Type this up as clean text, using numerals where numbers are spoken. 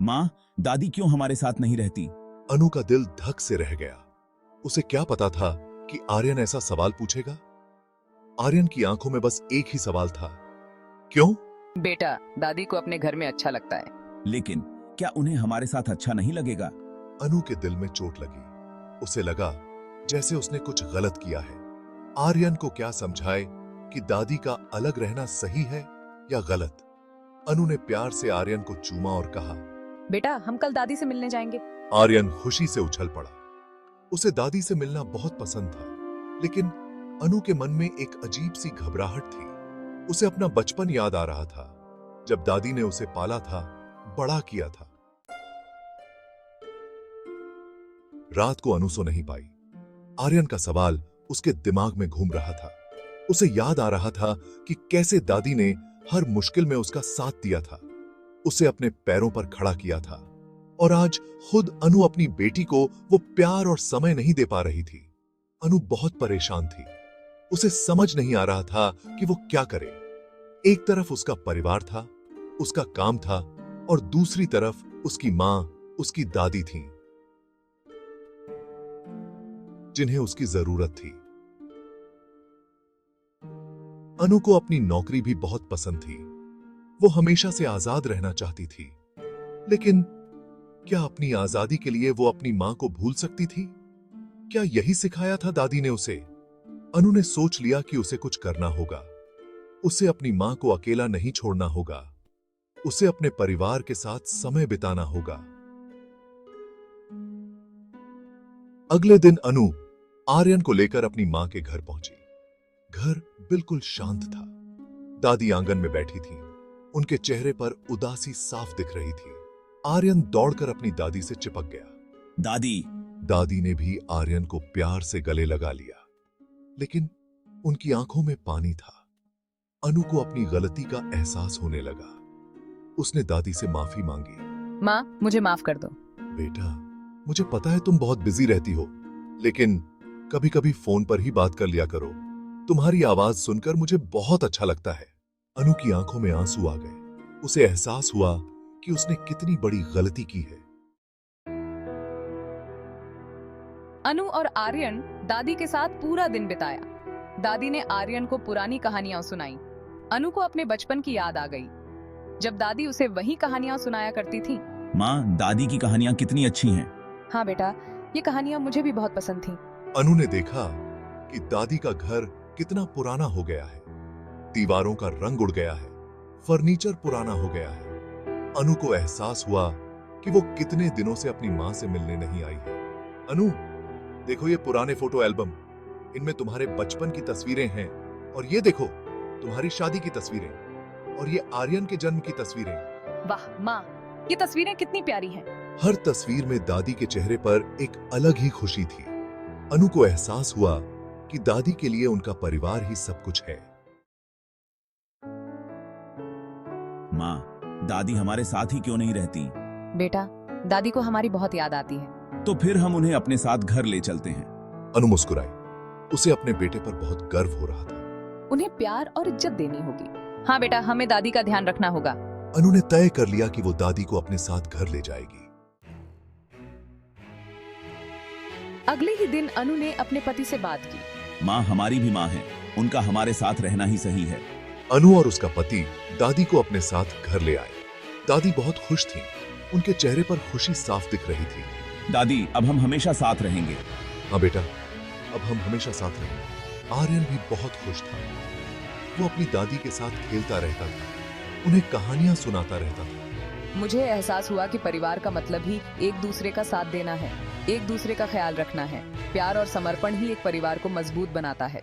माँ, दादी क्यों हमारे साथ नहीं रहती? अनु का दिल धक से रह गया। उसे क्या पता था कि आर्यन ऐसा सवाल पूछेगा। आर्यन की आंखों में बस एक ही सवाल था, क्यों? बेटा, दादी को अपने घर में अच्छा लगता है। लेकिन क्या उन्हें हमारे साथ अच्छा नहीं लगेगा? अनु के दिल में चोट लगी। उसे लगा जैसे उसने कुछ गलत किया है। आर्यन को क्या समझाए कि दादी का अलग रहना सही है या गलत। अनु ने प्यार से आर्यन को चूमा और कहा, बेटा, हम कल दादी से मिलने जाएंगे। आर्यन खुशी से उछल पड़ा। उसे दादी से मिलना बहुत पसंद था, लेकिन अनु के मन में एक अजीब सी घबराहट थी। उसे अपना बचपन याद आ रहा था, जब दादी ने उसे पाला था, बड़ा किया था। रात को अनु सो नहीं पाई। आर्यन का सवाल उसके दिमाग में घूम रहा था। उसे याद आ रहा था कि कैसे दादी ने हर मुश्किल में उसका साथ दिया था, उसे अपने पैरों पर खड़ा किया था, और आज खुद अनु अपनी बेटी को वो प्यार और समय नहीं दे पा रही थी। अनु बहुत परेशान थी। उसे समझ नहीं आ रहा था कि वो क्या करे। एक तरफ उसका परिवार था, उसका काम था, और दूसरी तरफ उसकी मां, उसकी दादी थीं, जिन्हें उसकी जरूरत थी। अनु को अपनी नौकरी भी बहुत पसंद थी। वो हमेशा से आजाद रहना चाहती थी, लेकिन क्या अपनी आजादी के लिए वो अपनी मां को भूल सकती थी? क्या यही सिखाया था दादी ने उसे? अनु ने सोच लिया कि उसे कुछ करना होगा। उसे अपनी मां को अकेला नहीं छोड़ना होगा। उसे अपने परिवार के साथ समय बिताना होगा। अगले दिन अनु आर्यन को लेकर अपनी मां के घर पहुंची। घर बिल्कुल शांत था। दादी आंगन में बैठी थी। उनके चेहरे पर उदासी साफ दिख रही थी। आर्यन दौड़कर अपनी दादी से चिपक गया। दादी। दादी ने भी आर्यन को प्यार से गले लगा लिया, लेकिन उनकी आंखों में पानी था। अनु को अपनी गलती का एहसास होने लगा। उसने दादी से माफी मांगी। माँ, मुझे माफ कर दो। बेटा, मुझे पता है तुम बहुत बिजी रहती हो, लेकिन कभी कभी फोन पर ही बात कर लिया करो। तुम्हारी आवाज सुनकर मुझे बहुत अच्छा लगता है। अनु की आंखों में आंसू आ गए। उसे एहसास हुआ कि उसने कितनी बड़ी गलती की है। अनु और आर्यन दादी के साथ पूरा दिन बिताया। दादी ने आर्यन को पुरानी कहानियां सुनाई। अनु को अपने बचपन की याद आ गई, जब दादी उसे वही कहानियां सुनाया करती थी। माँ, दादी की कहानियां कितनी अच्छी हैं। हाँ बेटा, ये कहानियां मुझे भी बहुत पसंद थी। अनु ने देखा कि दादी का घर कितना पुराना हो गया है। दीवारों का रंग उड़ गया है, फर्नीचर पुराना हो गया है। अनु को एहसास हुआ कि वो कितने दिनों से अपनी मां से मिलने नहीं आई है। अनु, देखो ये पुराने फोटो एल्बम। इनमें तुम्हारे बचपन की तस्वीरें हैं, और ये देखो तुम्हारी शादी की तस्वीरें, और ये आर्यन के जन्म की तस्वीरें। वाह माँ, ये तस्वीरें कितनी प्यारी हैं। हर तस्वीर में दादी के चेहरे पर एक अलग ही खुशी थी। अनु को एहसास हुआ कि दादी के लिए उनका परिवार ही सब कुछ है। माँ, दादी हमारे साथ ही क्यों नहीं रहती? बेटा, दादी को हमारी बहुत याद आती है। तो फिर हम उन्हें अपने साथ घर ले चलते हैं। अनु मुस्कुराई। उसे अपने बेटे पर बहुत गर्व हो रहा था। उन्हें प्यार और इज्जत देनी होगी। हाँ बेटा, हमें दादी का ध्यान रखना होगा। अनु ने तय कर लिया कि वो दादी को अपने साथ घर ले जाएगी। अगले ही दिन अनु ने अपने पति से बात की। माँ हमारी भी माँ है, उनका हमारे साथ रहना ही सही है। अनु और उसका पति दादी को अपने साथ घर ले आए। दादी बहुत खुश थीं। उनके चेहरे पर खुशी साफ दिख रही थी। दादी, अब हम हमेशा साथ रहेंगे। हाँ बेटा, अब हम हमेशा साथ रहेंगे। आर्यन भी बहुत खुश था। वो अपनी दादी के साथ खेलता रहता था, उन्हें कहानियां सुनाता रहता था। मुझे एहसास हुआ कि परिवार का मतलब ही एक दूसरे का साथ देना है, एक दूसरे का ख्याल रखना है। प्यार और समर्पण ही एक परिवार को मजबूत बनाता है।